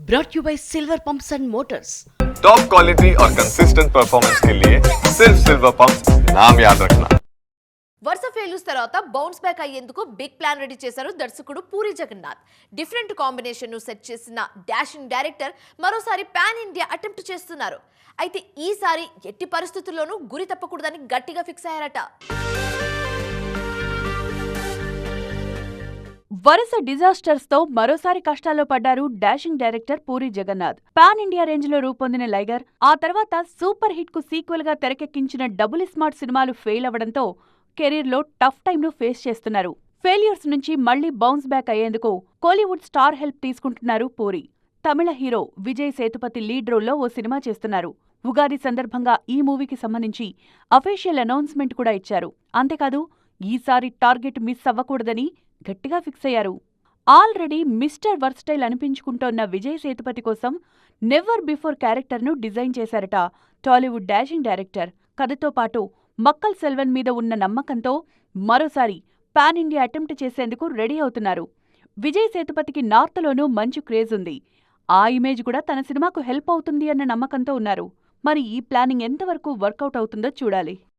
brought you by Silver Pumps and Motors. Top quality और consistent performance के लिए सिर्फ सिल्वर पंप्स नाम याद रखना. వరుస ఫెయిల్యూర్స్ తర్వాత బౌన్స్ బ్యాక్ అయ్యేందుకు బిగ్ ప్లాన్ రెడీ చేశారు దర్శకుడు పూరి జగన్నాథ్. డిఫరెంట్ కాంబినేషన్ ను సెట్ చేసిన డాషింగ్ డైరెక్టర్ మరోసారి పాన్ ఇండియా అటెంప్ట్ చేస్తున్నారు. అయితే ఈసారి ఎట్టి పరిస్థితుల్లోనూ గురి తప్పకూడదని గట్టిగా ఫిక్స్ అయ్యారట. వరుస డిజాస్టర్స్ తో మరోసారి కష్టాల్లో పడ్డారు dashing director Puri Jagannath. Pan India range లో రూపొందిన లైగర్, ఆ తర్వాత సూపర్ హిట్ కు సీక్వెల్ గా తెరకెక్కించిన డబుల్ స్మార్ట్ సినిమాలు ఫెయిల్ అవ్వడంతో కెరీర్ లో టఫ్ టైమ్ ను ఫేస్ చేస్తున్నారు. ఫెయిల్యూర్స్ నుంచి మళ్లీ బౌన్స్ బ్యాక్ అయ్యేందుకు కోలీవుడ్ స్టార్ హెల్ప్ తీసుకుంటున్నారు పూరి. తమిళ హీరో విజయ్ సేతుపతి లీడ్ రోల్లో ఓ సినిమా చేస్తున్నారు. ఉగాది సందర్భంగా ఈ మూవీకి సంబంధించి అఫీషియల్ అనౌన్స్మెంట్ కూడా ఇచ్చారు. అంతేకాదు ఈసారి టార్గెట్ మిస్ అవ్వకూడదని గట్టిగా ఫిక్స్ అయ్యారు. ఆల్రెడీ మిస్టర్ వర్స్టైల్ అనిపించుకుంటోన్న విజయ్ సేతుపతి కోసం నెవర్ బిఫోర్ క్యారెక్టర్ను డిజైన్ చేశారట టాలీవుడ్ డాషింగ్ డైరెక్టర్. కథతో పాటు మక్కల్ సెల్వన్ మీద ఉన్న నమ్మకంతో మరోసారి పాన్ ఇండియా అటెంప్ట్ చేసేందుకు రెడీ అవుతున్నారు. విజయ్ సేతుపతికి నార్త్లోనూ మంచి క్రేజ్ ఉంది. ఆ ఇమేజ్ కూడా తన సినిమాకు హెల్ప్ అవుతుంది అన్న నమ్మకంతో ఉన్నారు. మరి ఈ ప్లానింగ్ ఎంతవరకు వర్కౌట్ అవుతుందో చూడాలి.